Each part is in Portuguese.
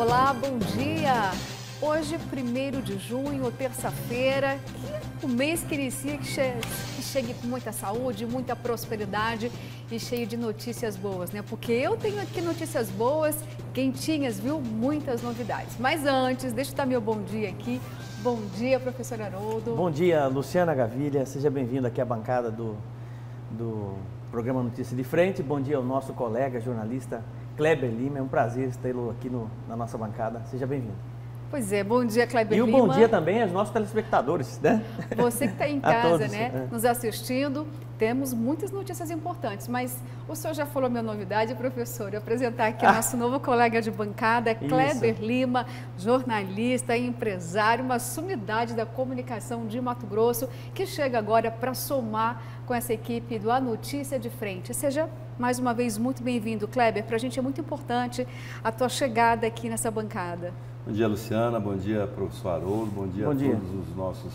Olá, bom dia! Hoje, 1º de junho, terça-feira, o mês que inicia, que chegue com muita saúde, muita prosperidade e cheio de notícias boas, né? Porque eu tenho aqui notícias boas, quentinhas, viu? Muitas novidades. Mas antes, deixa eu dar meu bom dia aqui. Bom dia, professor Haroldo. Bom dia, Luciana Gavilha. Seja bem-vindo aqui à bancada do programa Notícia de Frente. Bom dia ao nosso colega jornalista Kleber Lima. É um prazer tê-lo aqui na nossa bancada. Seja bem-vindo. Pois é, bom dia, Kleber Lima. E um bom dia também aos nossos telespectadores, né? Você que está em casa, todos, né, nos assistindo, temos muitas notícias importantes, mas o senhor já falou minha novidade, professor, eu apresentar aqui o nosso novo colega de bancada, Kleber Lima, jornalista e empresário, uma sumidade da comunicação de Mato Grosso, que chega agora para somar com essa equipe do A Notícia de Frente. Seja mais uma vez muito bem-vindo, Kleber. Para a gente é muito importante a tua chegada aqui nessa bancada. Bom dia, Luciana. Bom dia, professor Haroldo. Bom dia a todos os nossos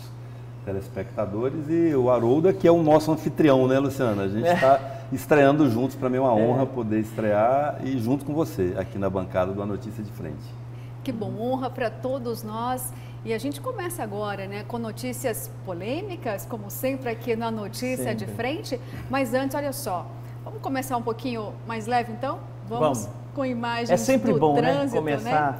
telespectadores. E o Haroldo que é o nosso anfitrião, né, Luciana? A gente está estreando juntos. Para mim é uma honra poder estrear e junto com você aqui na bancada do A Notícia de Frente. Que bom, honra para todos nós. E a gente começa agora, né, com notícias polêmicas, como sempre aqui na Notícia de Frente. Mas antes, olha só, vamos começar um pouquinho mais leve, então? Vamos. Com imagens é sempre do bom, trânsito, né? Começar... né?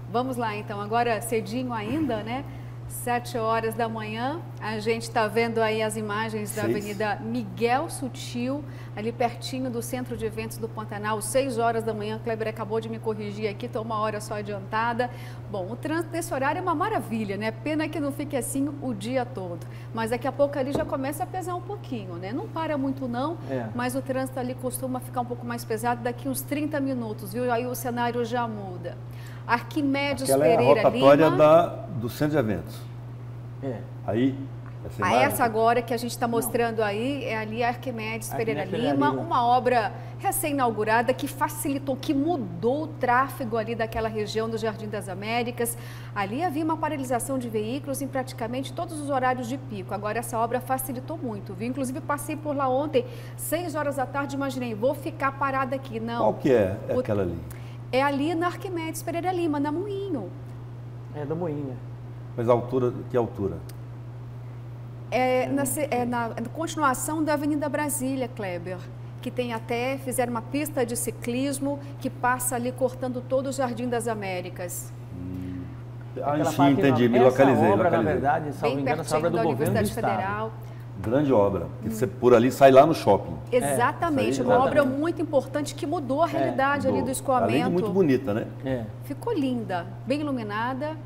Vamos lá, então, agora cedinho ainda, né? 7 horas da manhã, a gente está vendo aí as imagens da Avenida Miguel Sutil, ali pertinho do Centro de Eventos do Pantanal, 6 horas da manhã. Kleber acabou de me corrigir aqui, estou 1 hora só adiantada. Bom, o trânsito nesse horário é uma maravilha, né? Pena que não fique assim o dia todo. Mas daqui a pouco ali já começa a pesar um pouquinho, né? Não para muito não, mas o trânsito ali costuma ficar um pouco mais pesado daqui uns 30 minutos, viu? Aí o cenário já muda. Arquimedes Pereira Lima. É a rotatória do Centro de Eventos. Aí, essa agora que a gente está mostrando aí, é ali a Arquimedes Pereira Lima, uma obra recém-inaugurada que facilitou, que mudou o tráfego ali daquela região do Jardim das Américas. Ali havia uma paralisação de veículos em praticamente todos os horários de pico. Agora essa obra facilitou muito, viu? Inclusive passei por lá ontem, 6 horas da tarde, imaginei, vou ficar parada aqui. Não. Qual que é aquela ali? É ali na Arquimedes Pereira Lima, na Moinho. É da Moinho. Mas a altura, que altura? Na continuação da Avenida Brasília, Kleber, que tem fizeram uma pista de ciclismo que passa ali cortando todo o Jardim das Américas. Sim, entendi, me localizei. Obra, na verdade, salvo engano, essa obra do governo do Estado. Grande obra, que você por ali sai lá no shopping. Exatamente, uma obra muito importante que mudou a realidade ali do escoamento. Além de muito bonita, né? Ficou linda, bem iluminada.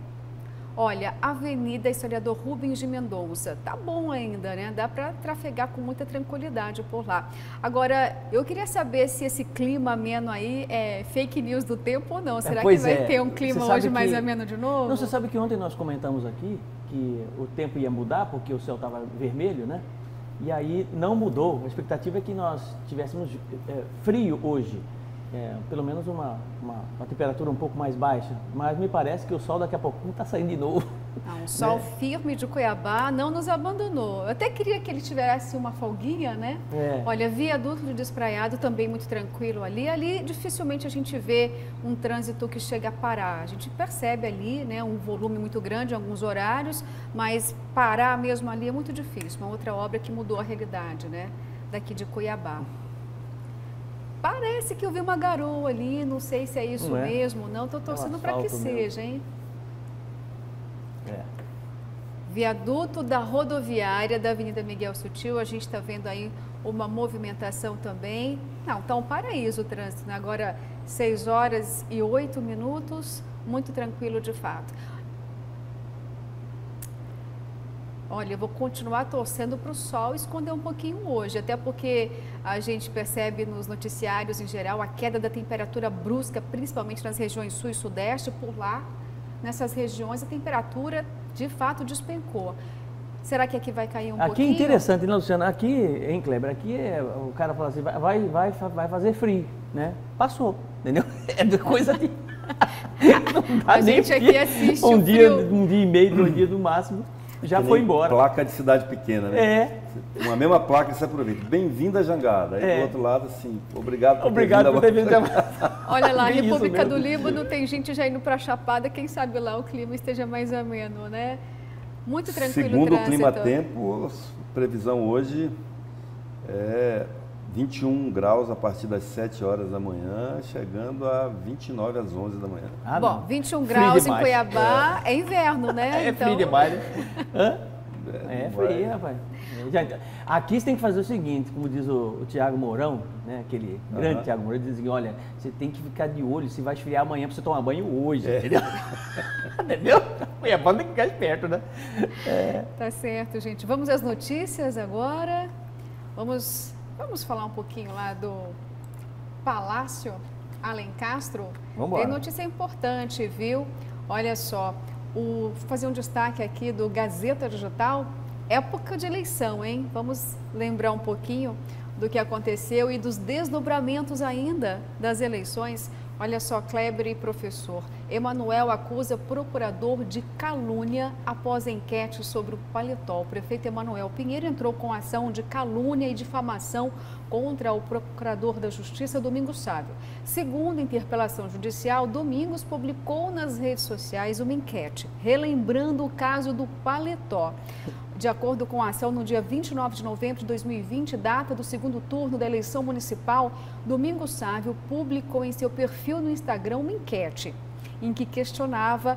Olha, Avenida Historiador Rubens de Mendonça, tá bom ainda, né? Dá para trafegar com muita tranquilidade por lá. Agora, eu queria saber se esse clima ameno aí é fake news do tempo ou não. Será que vai ter um clima hoje mais ameno de novo? Não, você sabe que ontem nós comentamos aqui que o tempo ia mudar porque o céu estava vermelho, né? E aí não mudou. A expectativa é que nós tivéssemos frio hoje. Pelo menos uma temperatura um pouco mais baixa, mas me parece que o sol daqui a pouquinho está saindo de novo. Não, o sol firme de Cuiabá não nos abandonou. Eu até queria que ele tivesse uma folguinha, né? Olha, viaduto de Despraiado também muito tranquilo ali. Ali dificilmente a gente vê um trânsito que chega a parar. A gente percebe ali, né, um volume muito grande em alguns horários, mas parar mesmo ali é muito difícil. Uma outra obra que mudou a realidade, né, daqui de Cuiabá. Parece que eu vi uma garoa ali, não sei se é isso mesmo, não. Estou torcendo para que seja, hein? Viaduto da rodoviária da Avenida Miguel Sutil, a gente está vendo aí uma movimentação também. Não, está um paraíso o trânsito, né? Agora 6 horas e 8 minutos, muito tranquilo de fato. Olha, eu vou continuar torcendo para o sol esconder um pouquinho hoje, até porque a gente percebe nos noticiários em geral a queda da temperatura brusca, principalmente nas regiões sul e sudeste. Por lá, nessas regiões, a temperatura de fato despencou. Será que aqui vai cair um pouquinho? Aqui é interessante, né, Luciana? Aqui, hein, Kleber? Aqui o cara fala assim, vai fazer frio, né? Passou, entendeu? É coisa de... A gente aqui assiste um dia e meio, 2 dias no máximo. Já foi embora. Placa de cidade pequena, né? É. Uma mesma placa você aproveita. Bem-vindo a Jangada. Aí do outro lado, assim, obrigado por ter vindo. Olha lá, República do Líbano, tem gente já indo para a Chapada, quem sabe lá o clima esteja mais ameno, né? Muito tranquilo. Segundo o clima-tempo, a previsão hoje é 21 graus a partir das 7 horas da manhã, chegando a 29 às 11 da manhã. Bom, 21 graus em Cuiabá é inverno, né? É frio demais, né? É frio, rapaz. Aqui você tem que fazer o seguinte, como diz o Tiago Mourão, né, aquele grande Tiago Mourão, diz assim, olha, você tem que ficar de olho se vai esfriar amanhã para você tomar banho hoje, entendeu? Entendeu? É bom ter que ficar esperto, né? Tá certo, gente. Vamos às notícias agora. Vamos falar um pouquinho lá do Palácio Alencastro. Vamos lá. Tem notícia importante, viu? Olha só, vou fazer um destaque aqui do Gazeta Digital. Época de eleição, hein? Vamos lembrar um pouquinho do que aconteceu e dos desdobramentos ainda das eleições. Olha só, Kleber e professor. Emanuel acusa procurador de calúnia após enquete sobre o paletó. O prefeito Emanuel Pinheiro entrou com ação de calúnia e difamação contra o procurador da Justiça, Domingos Sávio. Segundo a interpelação judicial, Domingos publicou nas redes sociais uma enquete, relembrando o caso do paletó. De acordo com a ação, no dia 29 de novembro de 2020, data do segundo turno da eleição municipal, Domingos Sávio publicou em seu perfil no Instagram uma enquete em que questionava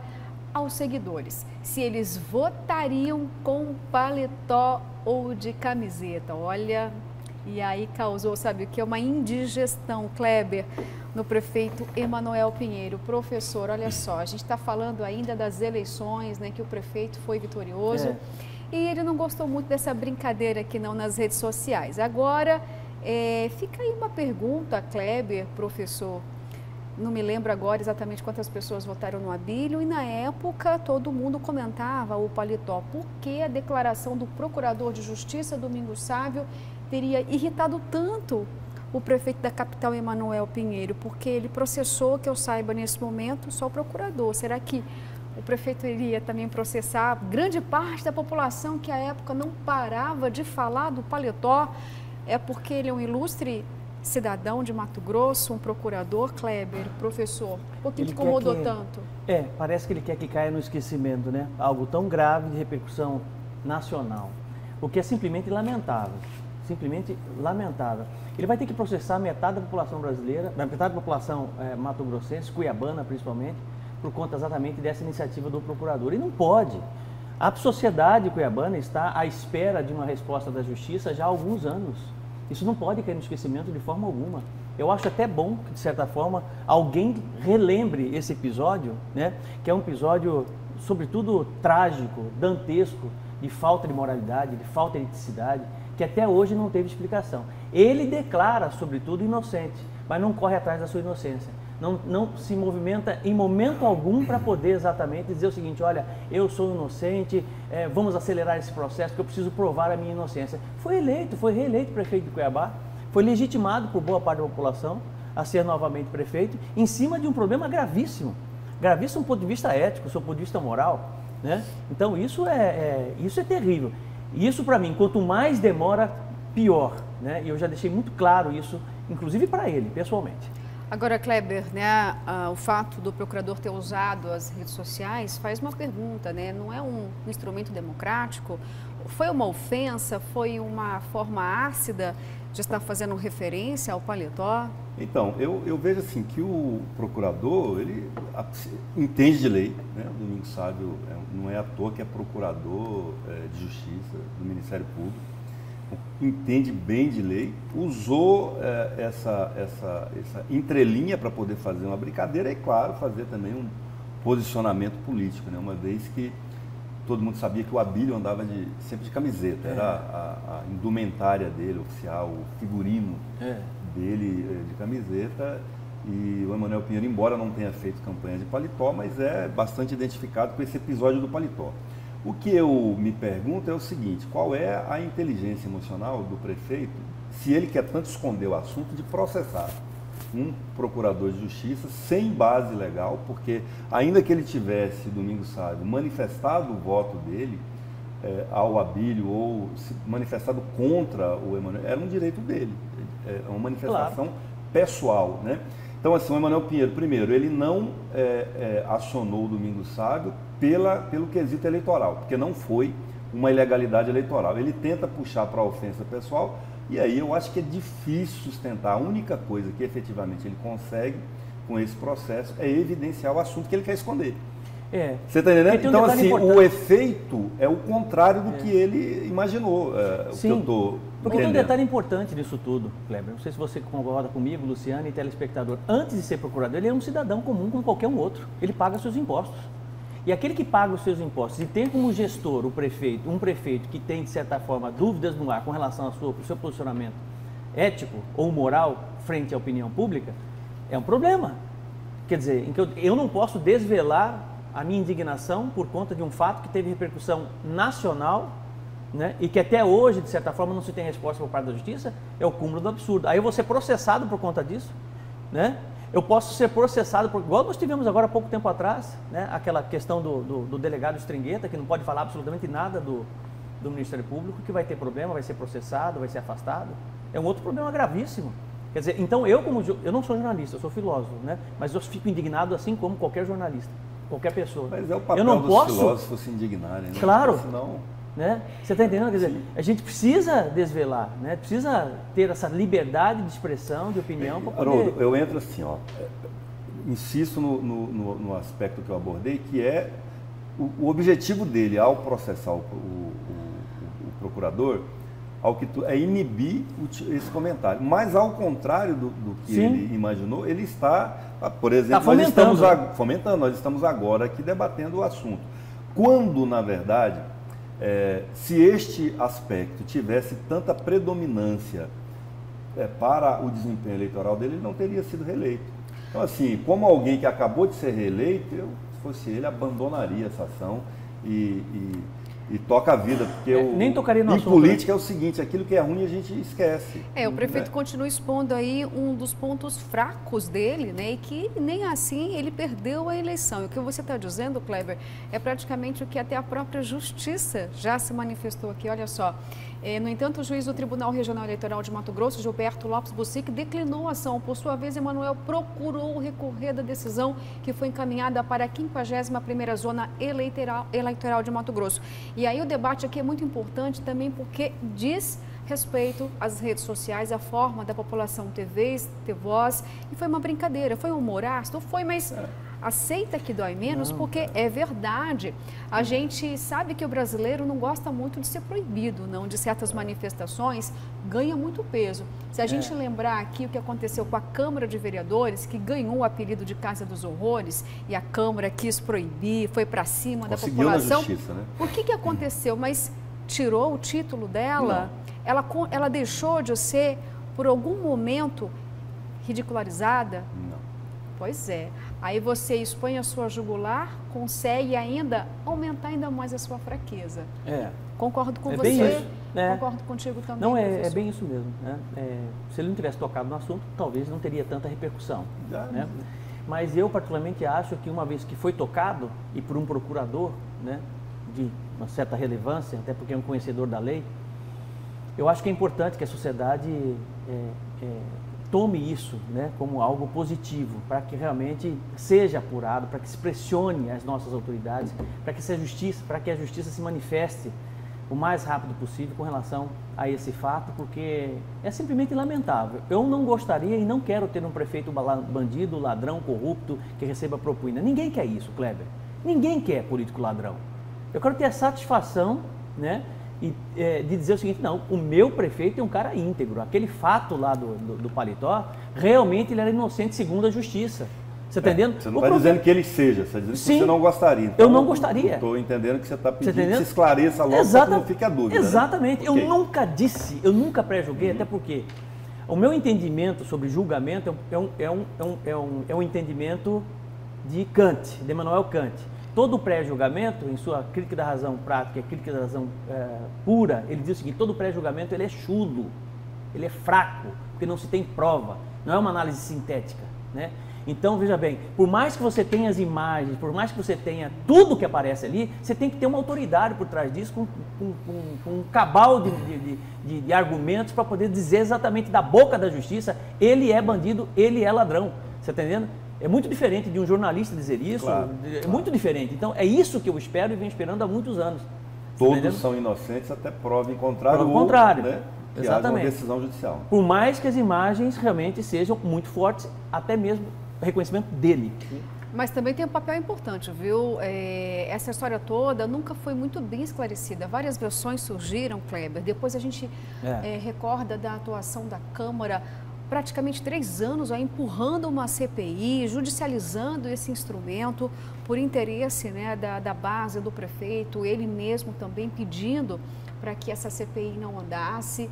aos seguidores se eles votariam com paletó ou de camiseta. Olha, e aí causou, sabe o que? Uma indigestão, Kleber, no prefeito Emanuel Pinheiro. Professor, olha só, a gente está falando ainda das eleições, né, que o prefeito foi vitorioso. E ele não gostou muito dessa brincadeira aqui não nas redes sociais. Agora, fica aí uma pergunta, Kleber, professor. Não me lembro agora exatamente quantas pessoas votaram no Abílio e na época todo mundo comentava o paletó. Por que a declaração do procurador de justiça, Domingos Sávio, teria irritado tanto o prefeito da capital, Emanuel Pinheiro? Porque ele processou, que eu saiba nesse momento, só o procurador. Será que o prefeito iria também processar grande parte da população que à época não parava de falar do paletó? É porque ele é um ilustre cidadão de Mato Grosso, um procurador, Kleber, professor. Por que incomodou tanto? Parece que ele quer que caia no esquecimento, né? Algo tão grave de repercussão nacional. O que é simplesmente lamentável. Simplesmente lamentável. Ele vai ter que processar metade da população brasileira, metade da população mato-grossense, cuiabana principalmente, por conta exatamente dessa iniciativa do procurador. E não pode. A sociedade cuiabana está à espera de uma resposta da justiça já há alguns anos. Isso não pode cair no esquecimento de forma alguma. Eu acho até bom que, de certa forma, alguém relembre esse episódio, né? Que é um episódio, sobretudo, trágico, dantesco, de falta de moralidade, de falta de eticidade, que até hoje não teve explicação. Ele declara, sobretudo, inocente, mas não corre atrás da sua inocência. Não se movimenta em momento algum para poder exatamente dizer o seguinte, olha, eu sou inocente, vamos acelerar esse processo porque eu preciso provar a minha inocência. Foi reeleito prefeito de Cuiabá, foi legitimado por boa parte da população a ser novamente prefeito, em cima de um problema gravíssimo do ponto de vista ético, do ponto de vista moral, né? Então isso é terrível. E isso para mim, quanto mais demora, pior, né? E eu já deixei muito claro isso, inclusive para ele, pessoalmente. Agora, Kleber, né, o fato do procurador ter usado as redes sociais faz uma pergunta, né? Não é um instrumento democrático? Foi uma ofensa? Foi uma forma ácida de estar fazendo referência ao paletó? Então, eu vejo assim que o procurador, ele entende de lei, né? O Domingos Sávio não é à toa que é procurador de justiça do Ministério Público. Entende bem de lei, usou essa entrelinha para poder fazer uma brincadeira e, claro, fazer também um posicionamento político, né? Uma vez que todo mundo sabia que o Abílio andava sempre de camiseta, era a indumentária dele, oficial, o figurino dele de camiseta, e o Emanuel Pinheiro, embora não tenha feito campanha de paletó, mas é bastante identificado com esse episódio do paletó. O que eu me pergunto é o seguinte, qual é a inteligência emocional do prefeito, se ele quer tanto esconder o assunto, de processar um procurador de justiça sem base legal, porque ainda que ele tivesse, Domingos Sávio, manifestado o voto dele, ao Abílio ou se manifestado contra o Emanuel, era um direito dele, é uma manifestação pessoal, né? Então, assim, o Emanuel Pinheiro, primeiro, ele não acionou o Domingos Sábio pelo quesito eleitoral, porque não foi uma ilegalidade eleitoral. Ele tenta puxar para a ofensa pessoal, e aí eu acho que é difícil sustentar. A única coisa que efetivamente ele consegue com esse processo é evidenciar o assunto que ele quer esconder. Você está entendendo? Então, assim, o efeito é o contrário do que ele imaginou. O que eu estou porque tem um detalhe importante nisso tudo, Kleber. Não sei se você concorda comigo, Luciano e telespectador. Antes de ser procurador, ele é um cidadão comum como qualquer um outro. Ele paga seus impostos. E aquele que paga os seus impostos e tem como gestor um prefeito que tem, de certa forma, dúvidas no ar com relação ao seu posicionamento ético ou moral frente à opinião pública, é um problema. Quer dizer, em que eu não posso desvelar a minha indignação por conta de um fato que teve repercussão nacional, né, e que até hoje, de certa forma, não se tem resposta por parte da justiça, é o cúmulo do absurdo. Aí eu vou ser processado por conta disso, né? Eu posso ser processado, igual nós tivemos agora há pouco tempo atrás, né, aquela questão do delegado Stringheta, que não pode falar absolutamente nada do Ministério Público, que vai ter problema, vai ser processado, vai ser afastado. É um outro problema gravíssimo. Quer dizer, então eu não sou jornalista, eu sou filósofo, né? Mas eu fico indignado assim como qualquer jornalista, qualquer pessoa. Mas é o papel dos filósofos se indignarem, né? Claro. Senão... Né? Você está entendendo? Quer dizer, a gente precisa desvelar, né? Precisa ter essa liberdade de expressão, de opinião para poder... Haroldo, eu entro assim, insisto no aspecto que eu abordei, que é o objetivo dele ao processar o procurador, é inibir esse comentário. Mas ao contrário do que ele imaginou, ele está, por exemplo, nós estamos agora aqui debatendo o assunto. Quando, na verdade, se este aspecto tivesse tanta predominância para o desempenho eleitoral dele, ele não teria sido reeleito. Então, assim, como alguém que acabou de ser reeleito, eu, se fosse ele, abandonaria essa ação e toca a vida, porque nem tocaria no assunto, política é o seguinte, aquilo que é ruim a gente esquece. O prefeito continua expondo aí um dos pontos fracos dele, né, e que nem assim ele perdeu a eleição. E o que você está dizendo, Kleber, é praticamente o que até a própria justiça já se manifestou aqui, olha só. No entanto, o juiz do Tribunal Regional Eleitoral de Mato Grosso, Gilberto Lopes Bussic, declinou a ação. Por sua vez, Emanuel procurou recorrer da decisão que foi encaminhada para a 51ª Zona Eleitoral de Mato Grosso. E aí o debate aqui é muito importante também porque diz respeito às redes sociais, a forma da população ter vez, ter voz. E foi uma brincadeira, foi um humor ácido, foi, mas... aceita que dói menos, porque é verdade. A gente sabe que o brasileiro não gosta muito de ser proibido, não, de certas manifestações, ganha muito peso. Se a gente lembrar aqui o que aconteceu com a Câmara de Vereadores, que ganhou o apelido de Casa dos Horrores, e a Câmara quis proibir, foi para cima da população. Na justiça, né? O que aconteceu? Mas tirou o título dela? Ela deixou de ser, por algum momento, ridicularizada? Não. Pois é. Aí você expõe a sua jugular, consegue ainda aumentar ainda mais a sua fraqueza. Concordo com você, concordo contigo também. Não, é bem isso mesmo. Né? Se ele não tivesse tocado no assunto, talvez não teria tanta repercussão. Né? Mas eu particularmente acho que uma vez que foi tocado, e por um procurador, né, de uma certa relevância, até porque é um conhecedor da lei, eu acho que é importante que a sociedade tome isso, né, como algo positivo, para que realmente seja apurado, para que se pressione as nossas autoridades, para que a justiça se manifeste o mais rápido possível com relação a esse fato, porque é simplesmente lamentável. Eu não gostaria e não quero ter um prefeito bandido, ladrão, corrupto, que receba propina. Ninguém quer isso, Kleber. Ninguém quer político ladrão. Eu quero ter a satisfação, né, de dizer o seguinte: não, o meu prefeito é um cara íntegro. Aquele fato lá do paletó, realmente ele era inocente segundo a justiça. Você está entendendo? Você não está dizendo que ele seja, você está dizendo que você não gostaria. Então, eu não gostaria. Estou entendendo que você está pedindo que se esclareça logo para que não fique a dúvida. Exatamente. Né? Eu nunca disse, eu nunca pré-julguei, até porque o meu entendimento sobre julgamento é um entendimento de Kant, de Immanuel Kant. Todo pré-julgamento, em sua crítica da razão prática, crítica da razão pura, ele diz o seguinte: todo pré-julgamento ele é chulo, ele é fraco, porque não se tem prova, não é uma análise sintética, né? Então, veja bem, por mais que você tenha as imagens, por mais que você tenha tudo que aparece ali, você tem que ter uma autoridade por trás disso, com um cabal de argumentos para poder dizer exatamente da boca da justiça, ele é bandido, ele é ladrão. Você está entendendo? É muito diferente de um jornalista dizer isso, é muito diferente. Então, é isso que eu espero e venho esperando há muitos anos. Todos são inocentes até prova em contrário. Prova em contrário. Né? Que Exatamente. haja uma decisão judicial. Por mais que as imagens realmente sejam muito fortes, até mesmo o reconhecimento dele. Mas também tem um papel importante, viu? Essa história toda nunca foi muito bem esclarecida. Várias versões surgiram, Kleber. Depois a gente recorda da atuação da Câmara, praticamente 3 anos, empurrando uma CPI, judicializando esse instrumento por interesse, né, da base do prefeito, ele mesmo também pedindo para que essa CPI não andasse.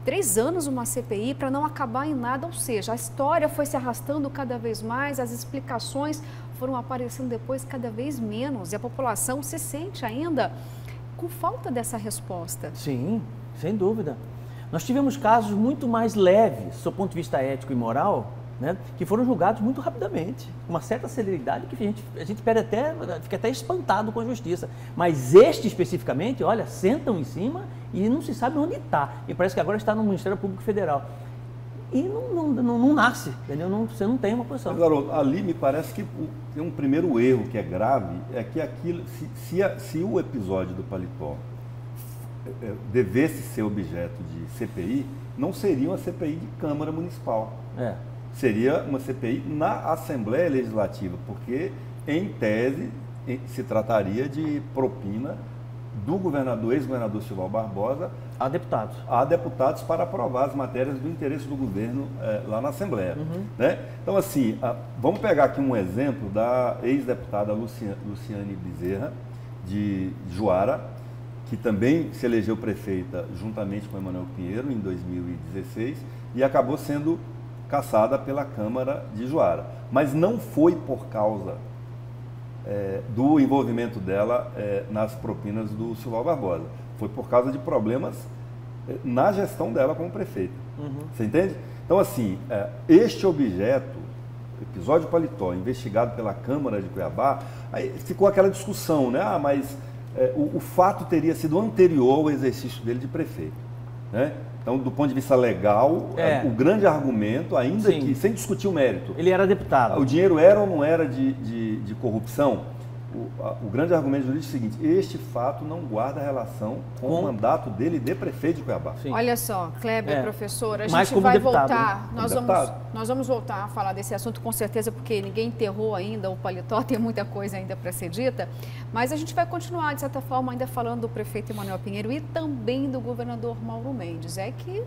3 anos uma CPI para não acabar em nada, ou seja, a história foi se arrastando cada vez mais, as explicações foram aparecendo depois cada vez menos e a população se sente ainda com falta dessa resposta. Sim, sem dúvida. Nós tivemos casos muito mais leves, do ponto de vista ético e moral, né, que foram julgados muito rapidamente, com uma certa celeridade que a gente fica até espantado com a justiça. Mas este especificamente, olha, sentam em cima e não se sabe onde está. E parece que agora está no Ministério Público Federal. E não nasce, entendeu? Você não tem uma posição. Mas, Haroldo, ali me parece que tem um primeiro erro que é grave, é que aquilo, se o episódio do paletó devesse ser objeto de CPI, não seria uma CPI de Câmara Municipal. Seria uma CPI na Assembleia Legislativa, porque, em tese, se trataria de propina do governador, ex-governador Silval Barbosa, a deputados para aprovar as matérias do interesse do governo lá na Assembleia. Né? Então, assim, vamos pegar aqui um exemplo da ex-deputada Luciane Bezerra, de Juara, que também se elegeu prefeita juntamente com Emanuel Pinheiro em 2016 e acabou sendo cassada pela Câmara de Juara. Mas não foi por causa do envolvimento dela nas propinas do Silval Barbosa. Foi por causa de problemas na gestão dela como prefeita. Você entende? Então, assim, este objeto, episódio paletó, investigado pela Câmara de Cuiabá, aí ficou aquela discussão, né? Mas o fato teria sido anterior ao exercício dele de prefeito, né? Então, do ponto de vista legal, o grande argumento, ainda que, sem discutir o mérito... Ele era deputado. O dinheiro era ou não era de corrupção? O grande argumento jurídico é o seguinte: este fato não guarda relação com o mandato dele de prefeito de Cuiabá. Sim. Olha só, Kleber, professor, a mas gente vai deputado, voltar, né? nós vamos voltar a falar desse assunto com certeza, porque ninguém enterrou ainda o paletó, tem muita coisa ainda para ser dita, mas a gente vai continuar, de certa forma, ainda falando do prefeito Emanuel Pinheiro e também do governador Mauro Mendes. É que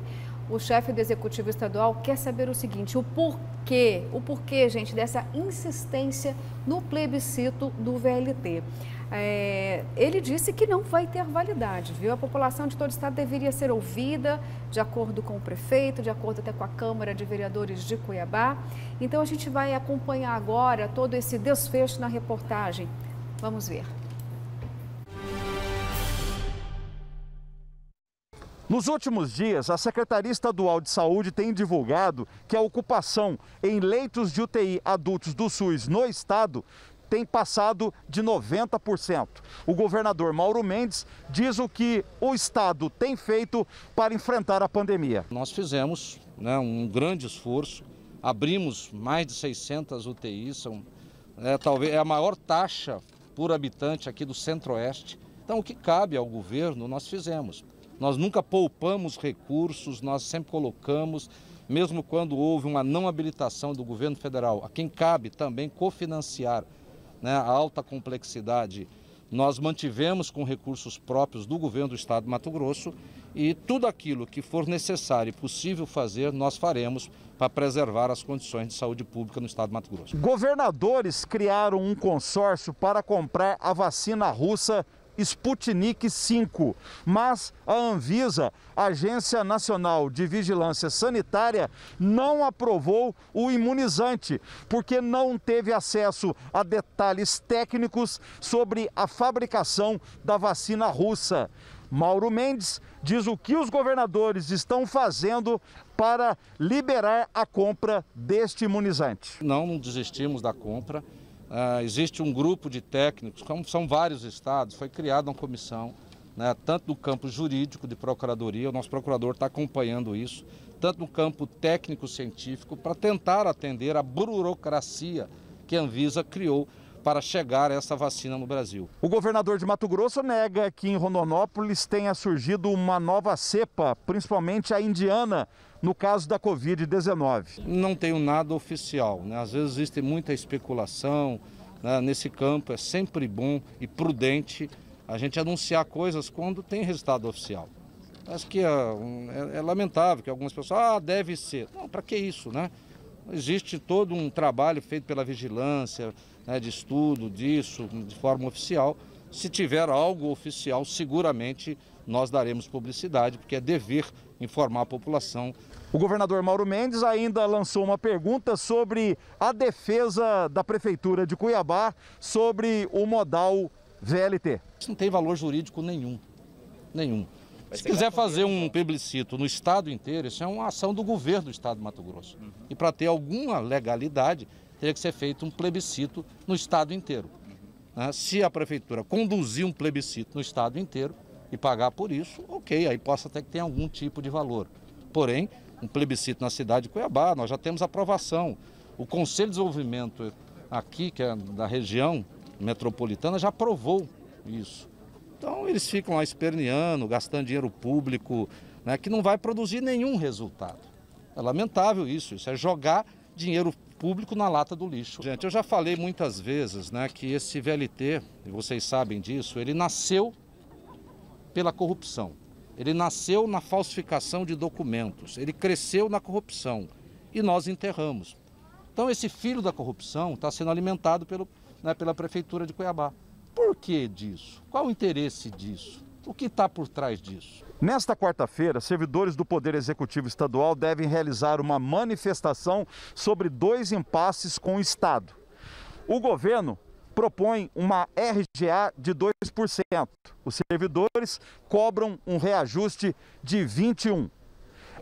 o chefe do Executivo Estadual quer saber o seguinte: o porquê, gente, dessa insistência no plebiscito do VLT. Ele disse que não vai ter validade, viu? A população de todo o estado deveria ser ouvida, de acordo com o prefeito, de acordo até com a Câmara de Vereadores de Cuiabá. Então a gente vai acompanhar agora todo esse desfecho na reportagem. Vamos ver. Nos últimos dias, a Secretaria Estadual de Saúde tem divulgado que a ocupação em leitos de UTI adultos do SUS no estado tem passado de 90%. O governador Mauro Mendes diz o que o estado tem feito para enfrentar a pandemia. Nós fizemos um grande esforço, abrimos mais de 600 UTIs, talvez a maior taxa por habitante aqui do Centro-Oeste. Então, o que cabe ao governo, nós fizemos. Nós nunca poupamos recursos, nós sempre colocamos, mesmo quando houve uma não habilitação do governo federal, a quem cabe também cofinanciar a alta complexidade, nós mantivemos com recursos próprios do governo do estado de Mato Grosso e tudo aquilo que for necessário e possível fazer, nós faremos para preservar as condições de saúde pública no estado de Mato Grosso. Governadores criaram um consórcio para comprar a vacina russa Sputnik V, mas a Anvisa, Agência Nacional de Vigilância Sanitária, não aprovou o imunizante, porque não teve acesso a detalhes técnicos sobre a fabricação da vacina russa. Mauro Mendes diz o que os governadores estão fazendo para liberar a compra deste imunizante. Não desistimos da compra. Existe um grupo de técnicos, como são vários estados, foi criada uma comissão, né, tanto no campo jurídico de procuradoria, o nosso procurador está acompanhando isso, tanto no campo técnico-científico, para tentar atender a burocracia que a Anvisa criou para chegar a essa vacina no Brasil. O governador de Mato Grosso nega que em Rondonópolis tenha surgido uma nova cepa, principalmente a indiana, no caso da Covid-19. Não tenho nada oficial, né? Às vezes existe muita especulação, né? Nesse campo é sempre bom e prudente a gente anunciar coisas quando tem resultado oficial. Acho que é lamentável que algumas pessoas, deve ser. Não, para que isso, né? Existe todo um trabalho feito pela vigilância, né, de estudo disso, de forma oficial. Se tiver algo oficial, seguramente nós daremos publicidade, porque é dever informar a população. O governador Mauro Mendes ainda lançou uma pergunta sobre a defesa da Prefeitura de Cuiabá sobre o modal VLT. Isso não tem valor jurídico nenhum. Se quiser fazer um plebiscito no estado inteiro, isso é uma ação do governo do estado de Mato Grosso. E para ter alguma legalidade, teria que ser feito um plebiscito no estado inteiro. Se a prefeitura conduzir um plebiscito no estado inteiro e pagar por isso, ok, aí possa até que tenha algum tipo de valor. Porém, um plebiscito na cidade de Cuiabá, nós já temos aprovação. O Conselho de Desenvolvimento aqui, que é da região metropolitana, já aprovou isso. Então eles ficam lá esperneando, gastando dinheiro público, né, que não vai produzir nenhum resultado. É lamentável isso é jogar dinheiro público na lata do lixo. Gente, eu já falei muitas vezes, né, que esse VLT, e vocês sabem disso, ele nasceu pela corrupção. Ele nasceu na falsificação de documentos, ele cresceu na corrupção e nós enterramos. Então esse filho da corrupção está sendo alimentado pela Prefeitura de Cuiabá. Por que disso? Qual o interesse disso? O que está por trás disso? Nesta quarta-feira, servidores do Poder Executivo Estadual devem realizar uma manifestação sobre 2 impasses com o Estado. O governo propõe uma RGA de 2%. Os servidores cobram um reajuste de 21%.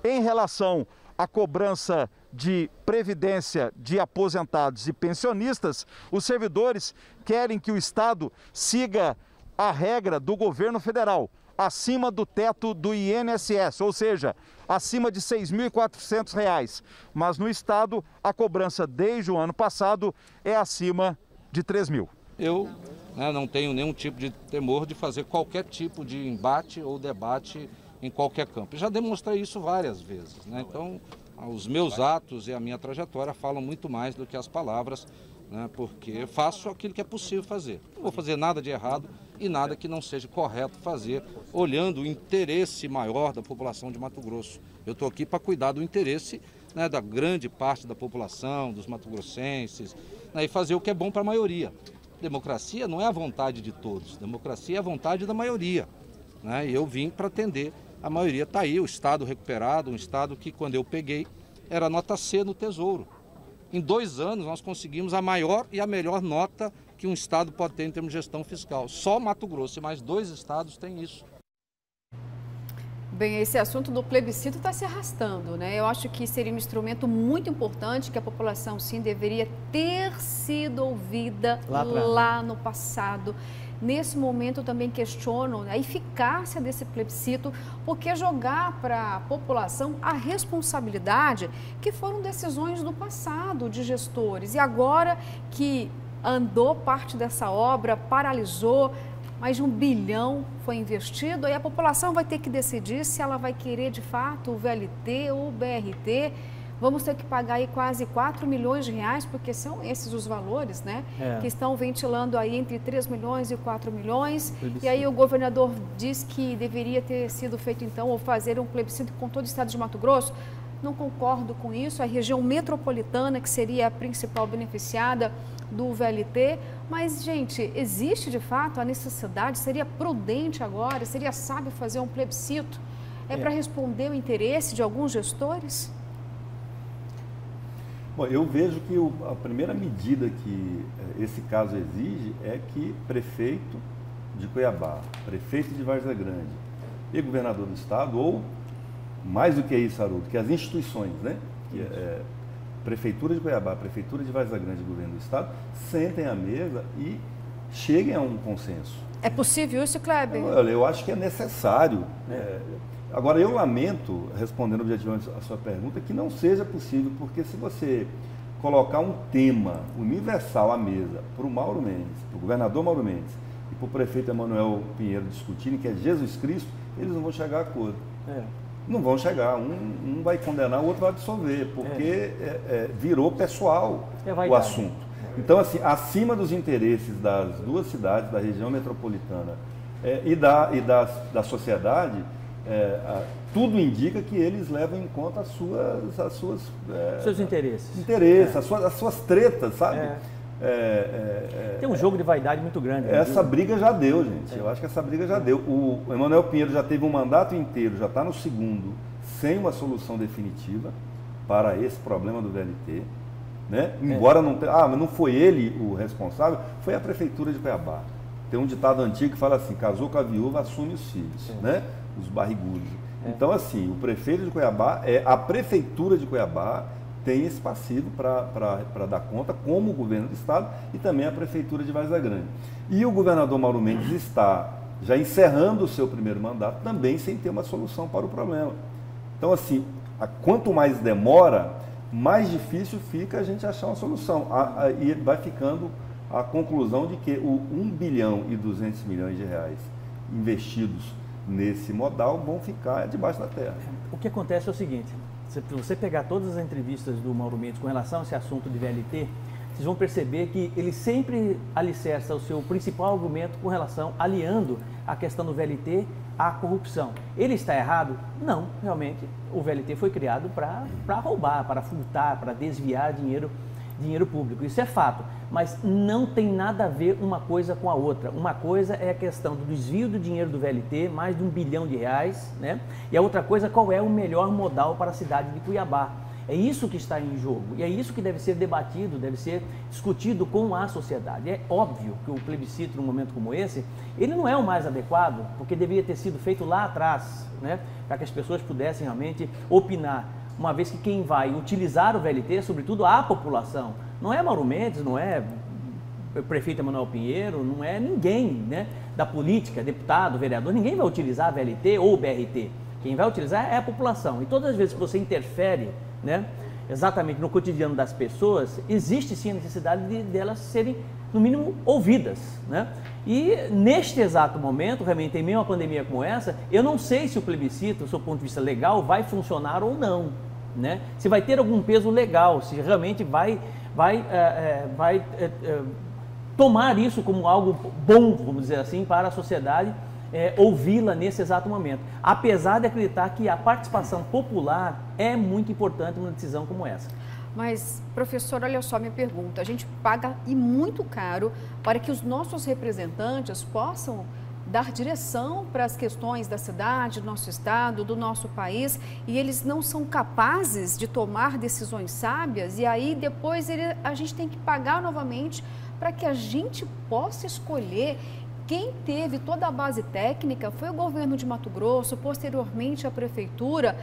Em relação à cobrança de previdência de aposentados e pensionistas, os servidores querem que o Estado siga a regra do governo federal, acima do teto do INSS, ou seja, acima de R$ 6.400. Mas no Estado, a cobrança desde o ano passado é acima de 3 mil. Eu não tenho nenhum tipo de temor de fazer qualquer tipo de embate ou debate em qualquer campo. Já demonstrei isso várias vezes, né? Então, os meus atos e a minha trajetória falam muito mais do que as palavras, né? Porque faço aquilo que é possível fazer. Não vou fazer nada de errado e nada que não seja correto fazer, olhando o interesse maior da população de Mato Grosso. Eu estou aqui para cuidar do interesse, né, da grande parte da população, dos mato-grossenses, né, e fazer o que é bom para a maioria. Democracia não é a vontade de todos, democracia é a vontade da maioria, né? E eu vim para atender a maioria. Está aí o Estado recuperado, um Estado que, quando eu peguei, era nota C no Tesouro. Em 2 anos, nós conseguimos a maior e a melhor nota que um Estado pode ter em termos de gestão fiscal. Só Mato Grosso e mais 2 estados têm isso. Bem, esse assunto do plebiscito está se arrastando, né? Eu acho que seria um instrumento muito importante, que a população, sim, deveria ter sido ouvida lá no passado. Nesse momento, eu também questiono a eficácia desse plebiscito, porque jogar para a população a responsabilidade que foram decisões do passado de gestores. E agora que andou parte dessa obra, paralisou, mais de R$1 bilhão foi investido, aí a população vai ter que decidir se ela vai querer de fato o VLT ou o BRT. Vamos ter que pagar aí quase R$4 milhões, porque são esses os valores, né? Que estão ventilando aí entre 3 milhões e 4 milhões. E aí o governador diz que deveria ter sido feito então, ou fazer um plebiscito com todo o estado de Mato Grosso. Não concordo com isso, a região metropolitana que seria a principal beneficiada do VLT, mas, gente, existe de fato a necessidade, seria prudente agora, seria sábio fazer um plebiscito? Para responder o interesse de alguns gestores? Bom, eu vejo que a primeira medida que esse caso exige é que prefeito de Cuiabá, prefeito de Várzea Grande e governador do estado, ou mais do que isso, Haroldo, que as instituições, né? Que Prefeitura de Cuiabá, Prefeitura de Vargas Grande e Governo do Estado, sentem à mesa e cheguem a um consenso. É possível isso, Kleber? Olha, eu acho que é necessário. Agora, eu lamento, respondendo objetivamente a sua pergunta, que não seja possível, porque se você colocar um tema universal à mesa para o Mauro Mendes, para o governador Mauro Mendes e para o prefeito Emanuel Pinheiro discutirem, que é Jesus Cristo, eles não vão chegar a acordo. Não vão chegar, um vai condenar, o outro vai absolver, porque virou pessoal o assunto. Então, assim, acima dos interesses das duas cidades, da região metropolitana e da sociedade, tudo indica que eles levam em conta seus interesses. As suas tretas, sabe? Tem um jogo de vaidade muito grande. Essa briga já deu, gente. Eu acho que essa briga já deu. O Emanuel Pinheiro já teve um mandato inteiro, já está no segundo, sem uma solução definitiva para esse problema do VLT. Né? Embora não foi ele o responsável, foi a Prefeitura de Cuiabá. Tem um ditado antigo que fala assim: casou com a viúva, assume os filhos, né? Os barrigudos. Então, assim, o prefeito de Cuiabá, a Prefeitura de Cuiabá tem esse passivo para dar conta, como o governo do estado e também a Prefeitura de Vargas Grande. E o governador Mauro Mendes está já encerrando o seu primeiro mandato, também sem ter uma solução para o problema. Então, assim, quanto mais demora, mais difícil fica a gente achar uma solução. E vai ficando a conclusão de que o 1 bilhão e 200 milhões de reais investidos nesse modal vão ficar debaixo da terra. O que acontece é o seguinte: se você pegar todas as entrevistas do Mauro Mendes com relação a esse assunto de VLT, vocês vão perceber que ele sempre alicerça o seu principal argumento com relação, aliando a questão do VLT à corrupção. Ele está errado? Não, realmente o VLT foi criado para roubar, para furtar, para desviar dinheiro público. Isso é fato, mas não tem nada a ver uma coisa com a outra. Uma coisa é a questão do desvio do dinheiro do VLT, mais de R$1 bilhão, né? E a outra coisa, qual é o melhor modal para a cidade de Cuiabá. É isso que está em jogo e é isso que deve ser debatido, deve ser discutido com a sociedade. É óbvio que o plebiscito, num momento como esse, ele não é o mais adequado, porque deveria ter sido feito lá atrás, né? Para que as pessoas pudessem realmente opinar, uma vez que quem vai utilizar o VLT, sobretudo a população, não é Mauro Mendes, não é o prefeito Emanuel Pinheiro, não é ninguém, né, da política, deputado, vereador, ninguém vai utilizar a VLT ou o BRT. Quem vai utilizar é a população. E todas as vezes que você interfere, né, exatamente no cotidiano das pessoas, existe sim a necessidade delas serem, no mínimo, ouvidas, né? E neste exato momento, realmente, em meio a uma pandemia como essa, eu não sei se o plebiscito, do seu ponto de vista legal, vai funcionar ou não, né? Se vai ter algum peso legal, se realmente vai tomar isso como algo bom, vamos dizer assim, para a sociedade ouvi-la nesse exato momento. Apesar de acreditar que a participação popular é muito importante numa decisão como essa. Mas, professor, olha só, me pergunta, a gente paga e muito caro para que os nossos representantes possam dar direção para as questões da cidade, do nosso estado, do nosso país, e eles não são capazes de tomar decisões sábias, e aí depois a gente tem que pagar novamente para que a gente possa escolher. Quem teve toda a base técnica foi o governo de Mato Grosso, posteriormente a prefeitura.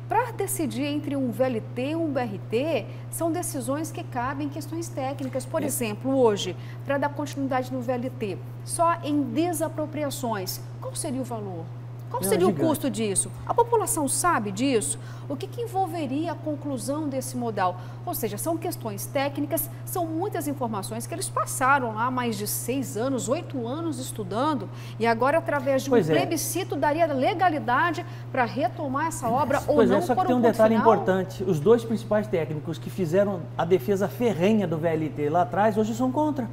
Para decidir entre um VLT e um BRT, são decisões que cabem em questões técnicas. Por exemplo, hoje, para dar continuidade no VLT, só em desapropriações, qual seria o valor? Qual seria o custo disso? A população sabe disso? O que envolveria a conclusão desse modal? Ou seja, são questões técnicas, são muitas informações que eles passaram lá mais de 6 anos, 8 anos estudando, e agora, através de um plebiscito, daria legalidade para retomar essa obra ou não. Só que tem um detalhe importante: os dois principais técnicos que fizeram a defesa ferrenha do VLT lá atrás, hoje são contra.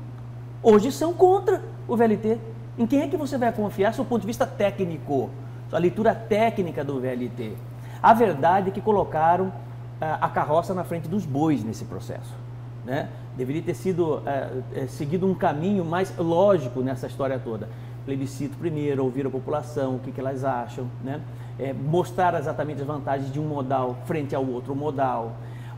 Hoje são contra o VLT. Em quem é que você vai confiar, do ponto de vista técnico? A leitura técnica do VLT. A verdade é que colocaram a carroça na frente dos bois nesse processo, né? Deveria ter sido seguido um caminho mais lógico nessa história toda. Plebiscito primeiro, ouvir a população, o que elas acham, né? Mostrar exatamente as vantagens de um modal frente ao outro modal.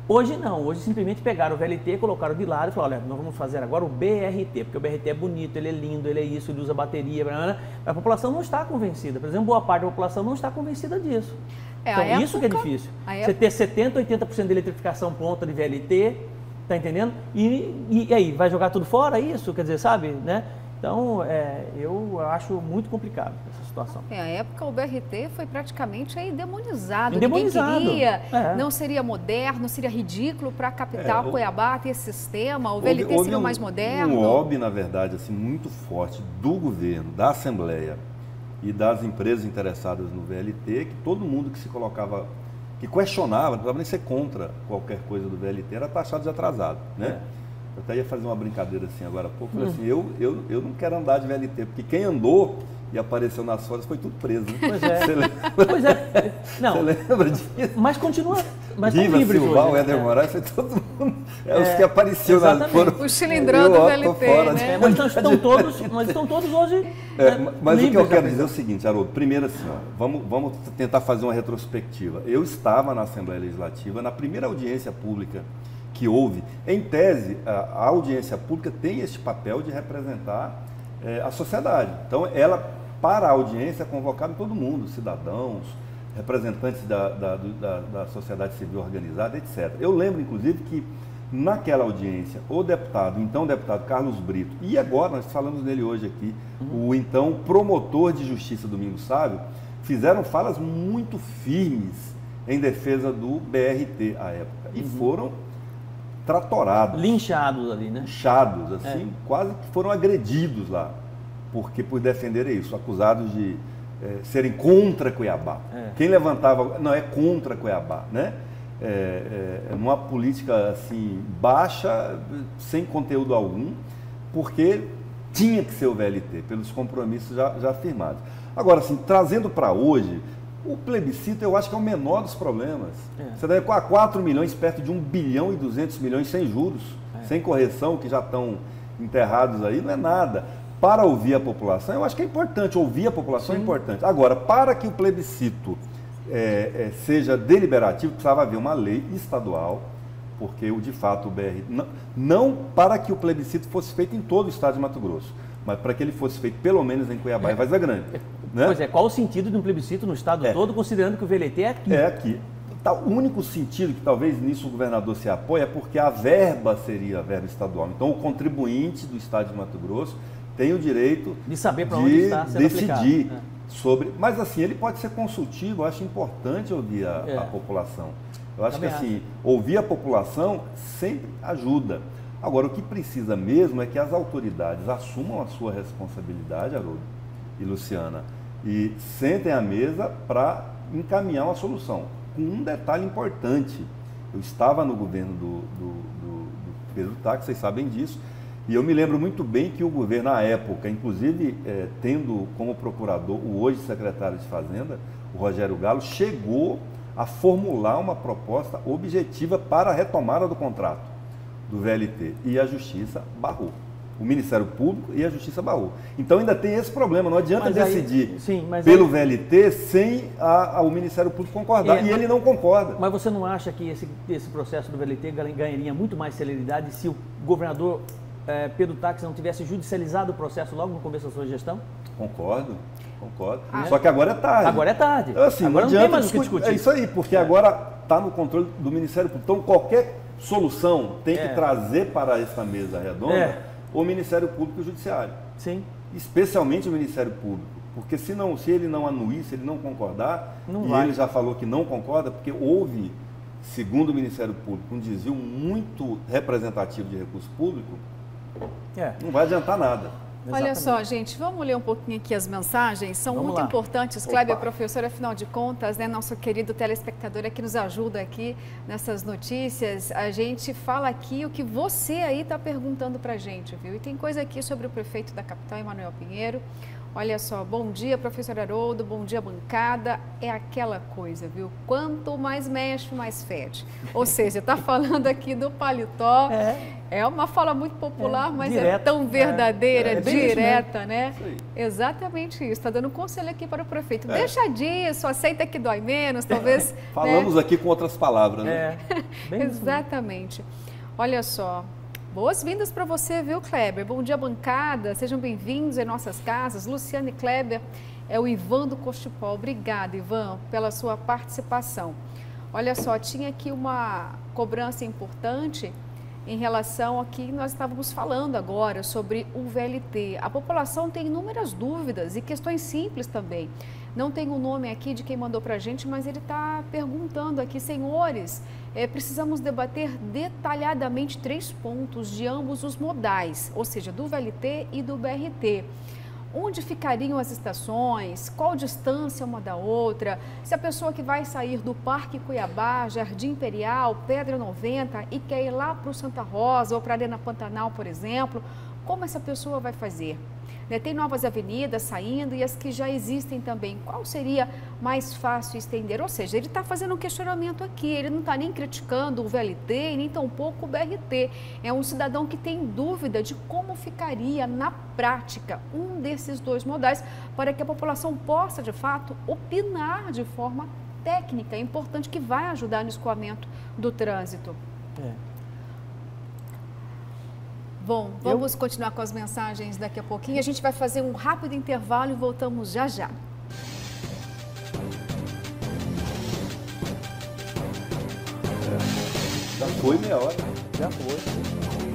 Hoje não, hoje simplesmente pegaram o VLT, colocaram de lado e falaram, olha, nós vamos fazer agora o BRT, porque o BRT é bonito, ele é lindo, ele é isso, ele usa bateria, blá, blá, blá. A população não está convencida, por exemplo, boa parte da população não está convencida disso. Então, isso que é difícil. Você ter 70%, 80% de eletrificação pronta de VLT, tá entendendo? E aí, vai jogar tudo fora isso? Quer dizer, sabe, né? Então, eu acho muito complicado essa situação. A época o BRT foi praticamente aí demonizado. Ninguém queria, não seria moderno, seria ridículo para a capital Cuiabá ter esse sistema, o VLT seria o mais moderno. Um lobby, na verdade, assim, muito forte do governo, da Assembleia e das empresas interessadas no VLT, que todo mundo que se colocava, que questionava, não precisava nem ser contra qualquer coisa do VLT, era taxado de atrasado, né? Eu até ia fazer uma brincadeira assim agora há pouco, falei assim, eu não quero andar de VLT, porque quem andou e apareceu nas fotos foi tudo preso. Né? Pois é. Você lembra? Pois é. Não, você lembra disso? Mas continua. Mas Riva, Silval, Éder Moraes, foi todo mundo. Os que apareceram na foram. O cilindrão do VLT, né? Mas estão todos hoje. Mas o que eu quero dizer é o seguinte, Haroldo. Primeiro assim, vamos tentar fazer uma retrospectiva. Eu estava na Assembleia Legislativa, na primeira audiência pública que houve. Em tese, a audiência pública tem este papel de representar a sociedade. Então, ela, para a audiência, convocava todo mundo, cidadãos, representantes da sociedade civil organizada, etc. Eu lembro, inclusive, que naquela audiência, o deputado Carlos Brito, e agora, nós falamos dele hoje aqui, o então promotor de justiça, Domingos Sávio, fizeram falas muito firmes em defesa do BRT à época. E foram tratorados. Linchados ali, né? Linchados, assim, quase que foram agredidos lá, porque por defender isso, acusados de serem contra Cuiabá. Quem levantava, não, é contra Cuiabá, né? Numa política assim, baixa, sem conteúdo algum, porque tinha que ser o VLT, pelos compromissos já firmados. Agora, assim, trazendo para hoje, o plebiscito eu acho que é o menor dos problemas. Você deve com 4 milhões, perto de 1 bilhão e 200 milhões sem juros, sem correção, que já estão enterrados aí, não é nada. Para ouvir a população, eu acho que é importante, ouvir a população é importante. Agora, para que o plebiscito seja deliberativo, precisava haver uma lei estadual, porque de fato o BR... Não para que o plebiscito fosse feito em todo o estado de Mato Grosso, mas para que ele fosse feito pelo menos em Cuiabá e Várzea Grande. Né? Pois qual o sentido de um plebiscito no estado todo, considerando que o VLT é aqui? É aqui. O único sentido que talvez nisso o governador se apoie é porque a verba seria a verba estadual. Então o contribuinte do estado de Mato Grosso tem o direito de saber para onde está sendo decidir aplicado. sobre... Mas assim, ele pode ser consultivo, eu acho importante ouvir a população. Eu acho que assim, ouvir a população sempre ajuda. Agora, o que precisa mesmo é que as autoridades assumam a sua responsabilidade, Haroldo e Luciana, e sentem à mesa para encaminhar uma solução. Com um detalhe importante, eu estava no governo do Pedro Táxi, vocês sabem disso, e eu me lembro muito bem que o governo, na época, inclusive tendo como procurador o hoje secretário de Fazenda, o Rogério Galo, chegou a formular uma proposta objetiva para a retomada do contrato do VLT, e a Justiça barrou. O Ministério Público e a Justiça barrou. Então ainda tem esse problema, não adianta decidir pelo VLT sem o Ministério Público concordar, e ele não concorda. Mas você não acha que esse processo do VLT ganharia muito mais celeridade se o governador Pedro Táxi não tivesse judicializado o processo logo no começo da sua gestão? Concordo. Só que agora é tarde. Agora é tarde. Então, assim, agora não tem mais o que discutir. É isso aí, porque agora está no controle do Ministério Público. Então qualquer solução tem que trazer para essa mesa redonda o Ministério Público e o Judiciário. Sim. Especialmente o Ministério Público. Porque se ele não anuir, se ele não concordar, ele já falou que não concorda, porque houve, segundo o Ministério Público, um desvio muito representativo de recurso público, não vai adiantar nada. Olha só, gente, vamos ler um pouquinho aqui as mensagens, são muito importantes. Kleber, professor, afinal de contas, né, nosso querido telespectador que nos ajuda aqui nessas notícias, a gente fala aqui o que você aí está perguntando para a gente, viu? E tem coisa aqui sobre o prefeito da capital, Emanuel Pinheiro. Olha só, bom dia, professor Haroldo, bom dia, bancada. É aquela coisa, viu? Quanto mais mexe, mais fede. Ou seja, está falando aqui do paletó. É uma fala muito popular, mas direta, é tão verdadeira, direta, né? Isso aí. Exatamente isso. Está dando conselho aqui para o prefeito. Deixa disso, aceita que dói menos, talvez. Falamos aqui com outras palavras, né? Exatamente. Olha só. Boas-vindas para você, viu, Kleber? Bom dia, bancada. Sejam bem-vindos em nossas casas. Luciane Kleber, é o Ivan do Cochipó. Obrigada, Ivan, pela sua participação. Olha só, tinha aqui uma cobrança importante em relação ao que nós estávamos falando agora sobre o VLT. A população tem inúmeras dúvidas e questões simples também. Não tem o nome aqui de quem mandou para a gente, mas ele está perguntando aqui, senhores, precisamos debater detalhadamente 3 pontos de ambos os modais, ou seja, do VLT e do BRT. Onde ficariam as estações, qual distância uma da outra, se a pessoa que vai sair do Parque Cuiabá, Jardim Imperial, Pedra 90 e quer ir lá para o Santa Rosa ou para a Arena Pantanal, por exemplo, como essa pessoa vai fazer? Tem novas avenidas saindo e as que já existem também. Qual seria mais fácil estender? Ou seja, ele está fazendo um questionamento aqui, ele não está nem criticando o VLT e nem tampouco o BRT. É um cidadão que tem dúvida de como ficaria na prática um desses 2 modais para que a população possa, de fato, opinar de forma técnica. É importante que vai ajudar no escoamento do trânsito. Bom, vamos continuar com as mensagens daqui a pouquinho. A gente vai fazer um rápido intervalo e voltamos já já. Já foi meia hora. Já foi.